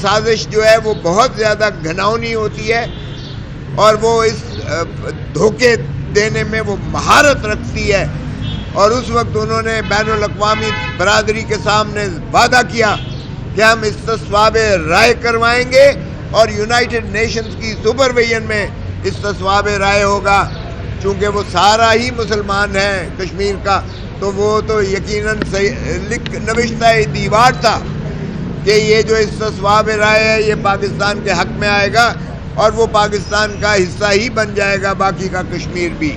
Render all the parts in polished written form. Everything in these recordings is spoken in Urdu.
سازش جو ہے وہ بہت زیادہ گھناؤنی ہوتی ہے اور وہ اس دھوکے دینے میں وہ مہارت رکھتی ہے، اور اس وقت انہوں نے بین الاقوامی برادری کے سامنے وعدہ کیا کہ ہم استصواب رائے کروائیں گے اور یونائٹڈ نیشنز کی سپرویژن میں استصواب رائے ہوگا۔ چونکہ وہ سارا ہی مسلمان ہے کشمیر کا، تو وہ تو یقیناً نوشتہ دیوار تھا کہ یہ جو استصواب رائے ہے یہ پاکستان کے حق میں آئے گا اور وہ پاکستان کا حصہ ہی بن جائے گا، باقی کا کشمیر بھی۔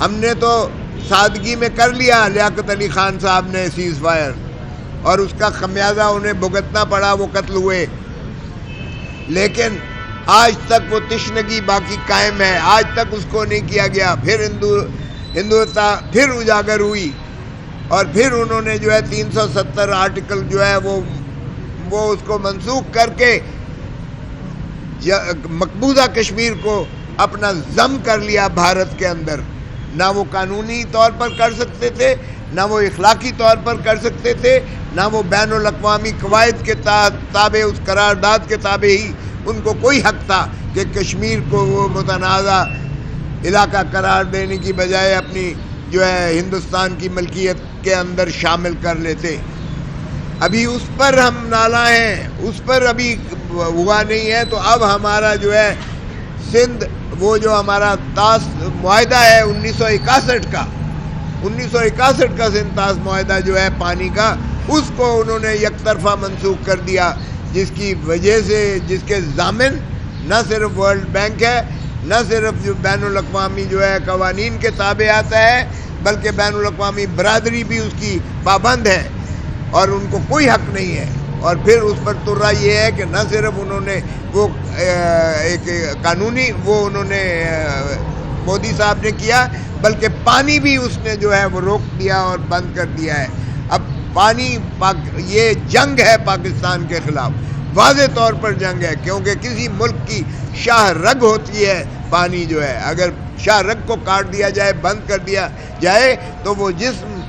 ہم نے تو سادگی میں کر لیا، لیاقت علی خان صاحب نے سیز فائر، اور اس کا خمیازہ انہیں بھگتنا پڑا، وہ قتل ہوئے، لیکن آج تک وہ تشنگی باقی قائم ہے، آج تک اس کو نہیں کیا گیا۔ پھر ہندوتا پھر اجاگر ہوئی، اور پھر انہوں نے جو ہے 370 آرٹیکل جو ہے وہ اس کو منسوخ کر کے مقبوضہ کشمیر کو اپنا ضم کر لیا بھارت کے اندر۔ نہ وہ قانونی طور پر کر سکتے تھے، نہ وہ اخلاقی طور پر کر سکتے تھے، نہ وہ بین الاقوامی قواعد کے تابع، اس قرارداد کے تابع ہی ان کو کوئی حق تھا کہ کشمیر کو وہ متنازع علاقہ قرار دینے کی بجائے اپنی جو ہے ہندوستان کی ملکیت کے اندر شامل کر لیتے۔ ابھی اس پر ہم نالاں ہیں، اس پر ابھی ہوا نہیں ہے، تو اب ہمارا جو ہے سندھ، وہ جو ہمارا طاس معاہدہ ہے 1961 کا 1961 کا سندھ طاس معاہدہ جو ہے پانی کا، اس کو انہوں نے یک طرفہ منسوخ کر دیا، جس کی وجہ سے جس کے ضامن نہ صرف ورلڈ بینک ہے، نہ صرف جو بین الاقوامی جو ہے قوانین کے تابع آتا ہے، بلکہ بین الاقوامی برادری بھی اس کی پابند ہے اور ان کو کوئی حق نہیں ہے۔ اور پھر اس پر ترا یہ ہے کہ نہ صرف انہوں نے وہ ایک قانونی وہ انہوں نے مودی صاحب نے کیا، بلکہ پانی بھی اس نے جو ہے وہ روک دیا اور بند کر دیا ہے۔ اب پانی یہ جنگ ہے پاکستان کے خلاف، واضح طور پر جنگ ہے، کیونکہ کسی ملک کی شاہ رگ ہوتی ہے پانی جو ہے، اگر شاہ رگ کو کاٹ دیا جائے، بند کر دیا جائے، تو وہ جسم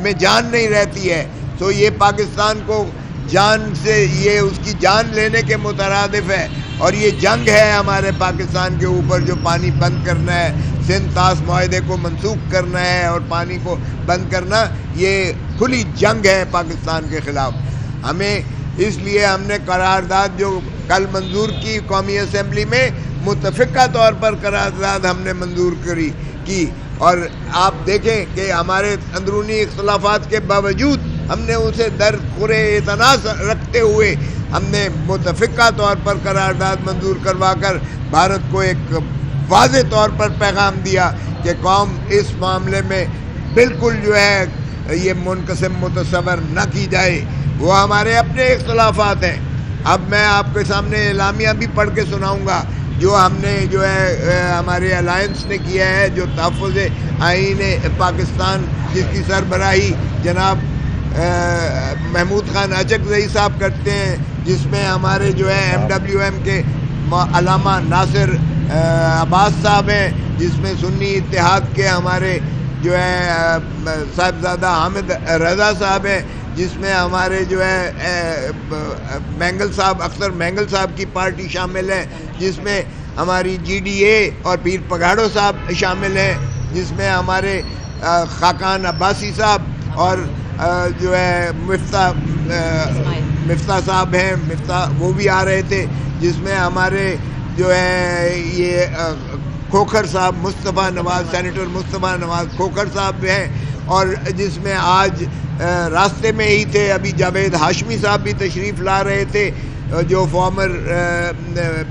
میں جان نہیں رہتی ہے۔ تو یہ پاکستان کو جان سے، یہ اس کی جان لینے کے مترادف ہے، اور یہ جنگ ہے ہمارے پاکستان کے اوپر، جو پانی بند کرنا ہے، سندھ طاس معاہدے کو منسوخ کرنا ہے اور پانی کو بند کرنا، یہ کھلی جنگ ہے پاکستان کے خلاف۔ ہمیں اس لیے ہم نے قرارداد جو کل منظور کی قومی اسمبلی میں، متفقہ طور پر قرارداد ہم نے منظور کی، اور آپ دیکھیں کہ ہمارے اندرونی اختلافات کے باوجود ہم نے اسے درخور اعتراض رکھتے ہوئے ہم نے متفقہ طور پر قرارداد منظور کروا کر بھارت کو ایک واضح طور پر پیغام دیا کہ قوم اس معاملے میں بالکل جو ہے یہ منقسم متصور نہ کی جائے۔ وہ ہمارے اپنے اختلافات ہیں۔ اب میں آپ کے سامنے اعلامیہ بھی پڑھ کے سناؤں گا جو ہم نے جو ہے ہمارے الائنس نے کیا ہے، جو تحفظ آئین پاکستان جس کی سربراہی جناب محمود خان اچکزئی صاحب کرتے ہیں، جس میں ہمارے جو ہے MWM کے علامہ ناصر عباس صاحب ہیں، جس میں سنی اتحاد کے ہمارے جو ہے صاحبزادہ حامد رضا صاحب ہیں، جس میں ہمارے جو ہے مینگل صاحب، اختر مینگل صاحب کی پارٹی شامل ہے، جس میں ہماری GDA اور پیر پگاڑو صاحب شامل ہیں، جس میں ہمارے خاقان عباسی صاحب اور جو ہے مفتاح صاحب ہیں، وہ بھی آ رہے تھے، جس میں ہمارے جو ہے یہ کھوکھر صاحب، سینیٹر مصطفیٰ نواز کھوکھر صاحب ہیں، اور جس میں آج راستے میں ہی تھے ابھی جاوید ہاشمی صاحب بھی تشریف لا رہے تھے، جو فارمر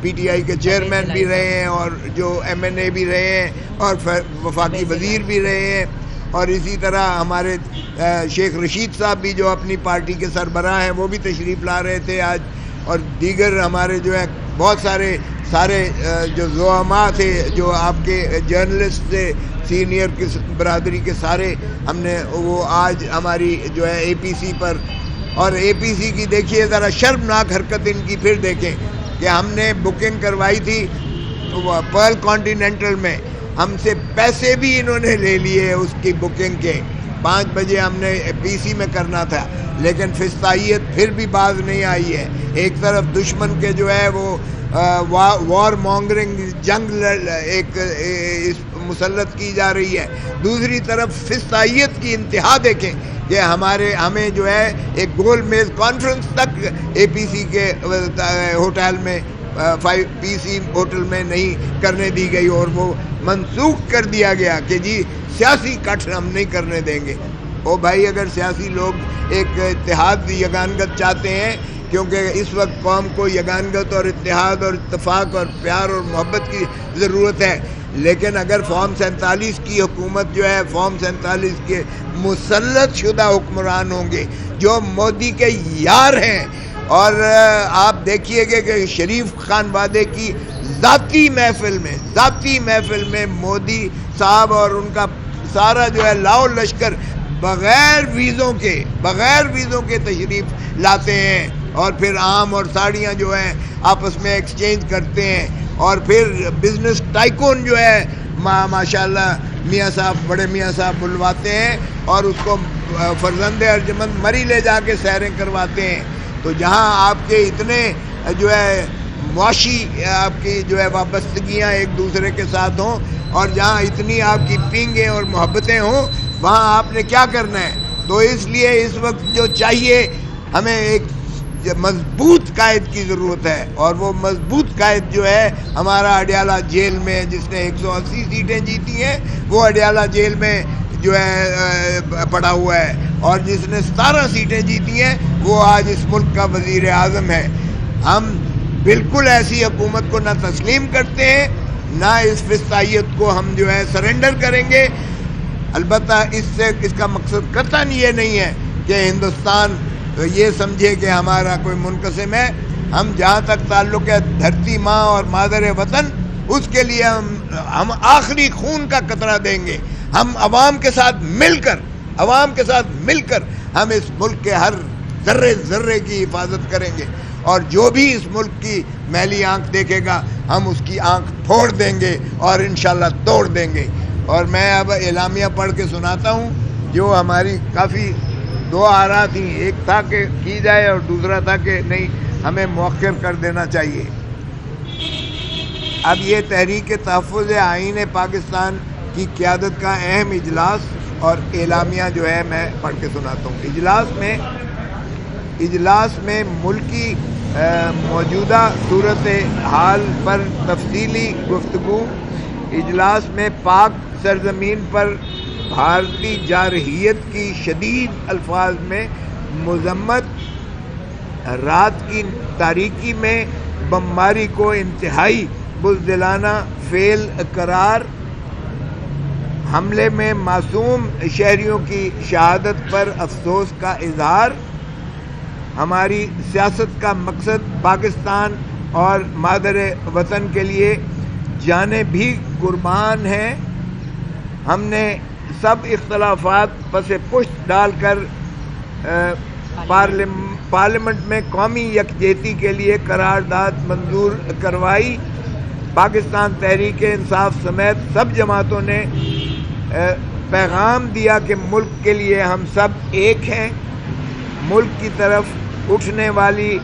PTI کے چیئرمین بھی رہے ہیں اور جو MNA بھی رہے ہیں اور وفاقی وزیر بھی رہے ہیں، اور اسی طرح ہمارے شیخ رشید صاحب بھی جو اپنی پارٹی کے سربراہ ہیں، وہ بھی تشریف لا رہے تھے آج، اور دیگر ہمارے جو ہے بہت سارے جو زعماء تھے، جو آپ کے جرنلسٹ تھے، سینئر کی برادری کے سارے، ہم نے وہ آج ہماری جو ہے APC پر، اور APC کی دیکھیے ذرا شرمناک حرکت ان کی پھر دیکھیں کہ ہم نے بکنگ کروائی تھی پرل کانٹیننٹل میں، ہم سے پیسے بھی انہوں نے لے لیے اس کی بکنگ کے، 5 بجے ہم نے پی سی میں کرنا تھا، لیکن فسطائیت پھر بھی باز نہیں آئی ہے۔ ایک طرف دشمن کے جو ہے وہ وار مانگرنگ جنگ ایک مسلط کی جا رہی ہے، دوسری طرف فسطائیت کی انتہا دیکھیں کہ ہمیں جو ہے ایک گول میز کانفرنس تک اے پی سی کے ہوٹل میں پی سی ہوٹل میں نہیں کرنے دی گئی، اور وہ منسوخ کر دیا گیا کہ جی سیاسی کٹ ہم نہیں کرنے دیں گے۔ او بھائی، اگر سیاسی لوگ ایک اتحاد یگانگت چاہتے ہیں، کیونکہ اس وقت قوم کو یگانگت اور اتحاد اور اتفاق اور پیار اور محبت کی ضرورت ہے، لیکن اگر فارم 47 کی حکومت جو ہے، فارم 47 کے مسلط شدہ حکمران ہوں گے جو مودی کے یار ہیں، اور آپ دیکھیے گا کہ شریف خان وادے کی ذاتی محفل میں مودی صاحب اور ان کا سارا جو ہے لاؤ لشکر بغیر ویزوں کے تشریف لاتے ہیں، اور پھر آم اور ساڑیاں جو ہیں آپس میں ایکسچینج کرتے ہیں، اور پھر بزنس ٹائکون جو ہے ماشاءاللہ بڑے میاں صاحب بلواتے ہیں، اور اس کو فرزند ارجمند مری لے جا کے سیریں کرواتے ہیں۔ تو جہاں آپ کے اتنے جو ہے معاشی آپ کی جو ہے وابستگیاں ایک دوسرے کے ساتھ ہوں، اور جہاں اتنی آپ کی پینگیں اور محبتیں ہوں، وہاں آپ نے کیا کرنا ہے؟ تو اس لیے اس وقت جو چاہیے، ہمیں ایک مضبوط قائد کی ضرورت ہے، اور وہ مضبوط قائد جو ہے ہمارا اڈیالہ جیل میں، جس نے 180 سیٹیں جیتی ہیں، وہ اڈیالہ جیل میں جو ہے پڑا ہوا ہے، اور جس نے 17 سیٹیں جیتی ہیں وہ آج اس ملک کا وزیر اعظم ہے۔ ہم بالکل ایسی حکومت کو نہ تسلیم کرتے ہیں، نہ اس فسطائیت کو ہم جو ہے سرنڈر کریں گے۔ البتہ اس کا مقصد قطعاً یہ نہیں ہے کہ ہندوستان یہ سمجھے کہ ہمارا کوئی منقسم ہے۔ ہم جہاں تک تعلق ہے دھرتی ماں اور مادر وطن، اس کے لیے ہم آخری خون کا قطرہ دیں گے۔ ہم عوام کے ساتھ مل کر ہم اس ملک کے ہر ذرے کی حفاظت کریں گے، اور جو بھی اس ملک کی میلی آنکھ دیکھے گا ہم اس کی آنکھ پھوڑ دیں گے اور انشاءاللہ توڑ دیں گے۔ اور میں اب اعلامیہ پڑھ کے سناتا ہوں، جو ہماری کافی دو آراء تھیں، ایک تھا کہ کی جائے اور دوسرا تھا کہ نہیں، ہمیں مؤخر کر دینا چاہیے۔ اب یہ تحریک تحفظ آئین پاکستان کی قیادت کا اہم اجلاس اور اعلامیہ جو ہے میں پڑھ کے سناتا ہوں۔ اجلاس میں ملکی موجودہ صورتحال پر تفصیلی گفتگو۔ اجلاس میں پاک سرزمین پر بھارتی جارحیت کی شدید الفاظ میں مذمت، رات کی تاریکی میں بمباری کو انتہائی بزدلانہ فعل قرار، حملے میں معصوم شہریوں کی شہادت پر افسوس کا اظہار۔ ہماری سیاست کا مقصد پاکستان اور مادر وطن کے لیے جانیں بھی قربان ہیں۔ ہم نے سب اختلافات پس پشت ڈال کر پارلیمنٹ میں قومی یکجہتی کے لیے قرارداد منظور کروائی۔ پاکستان تحریک انصاف سمیت سب جماعتوں نے پیغام دیا کہ ملک کے لیے ہم سب ایک ہیں۔ ملک کی طرف اٹھنے والی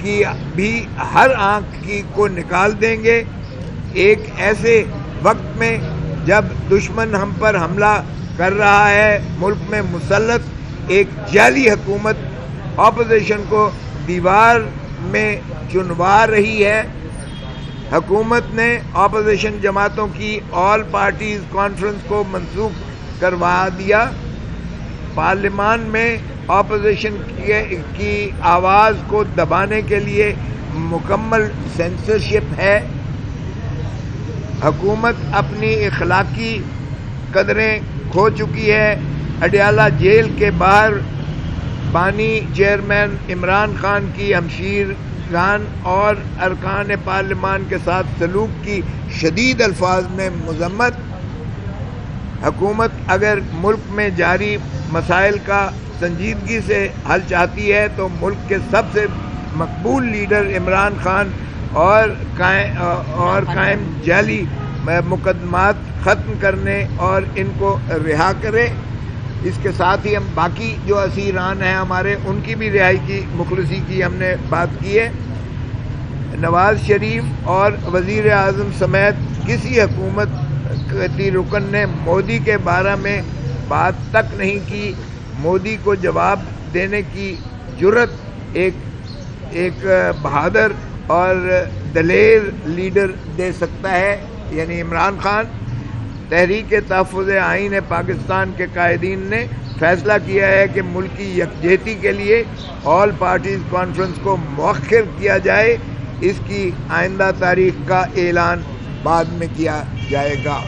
کی بھی ہر آنکھ کو نکال دیں گے۔ ایک ایسے وقت میں جب دشمن ہم پر حملہ کر رہا ہے، ملک میں مسلط ایک جعلی حکومت اپوزیشن کو دیوار میں چنوا رہی ہے۔ حکومت نے اپوزیشن جماعتوں کی آل پارٹیز کانفرنس کو منسوخ کروا دیا۔ پارلیمان میں اپوزیشن کی آواز کو دبانے کے لیے مکمل سینسرشپ ہے۔ حکومت اپنی اخلاقی قدریں کھو چکی ہے۔ اڈیالہ جیل کے باہر بانی چیئرمین عمران خان کی ہمشیرگان اور ارکان پارلیمان کے ساتھ سلوک کی شدید الفاظ میں مذمت۔ حکومت اگر ملک میں جاری مسائل کا سنجیدگی سے حل چاہتی ہے تو ملک کے سب سے مقبول لیڈر عمران خان اور قائم جعلی مقدمات ختم کرنے اور ان کو رہا کرے۔ اس کے ساتھ ہی ہم باقی جو اسیران ہیں ہمارے ان کی بھی رہائی کی مخلصی کی ہم نے بات کی ہے. نواز شریف اور وزیر اعظم سمیت کسی حکومتی رکن نے مودی کے بارے میں بات تک نہیں کی. مودی کو جواب دینے کی جرت ایک بہادر اور دلیر لیڈر دے سکتا ہے، یعنی عمران خان. تحریک تحفظ آئین پاکستان کے قائدین نے فیصلہ کیا ہے کہ ملکی یکجہتی کے لیے آل پارٹیز کانفرنس کو مؤخر کیا جائے. اس کی آئندہ تاریخ کا اعلان بعد میں کیا جائے گا.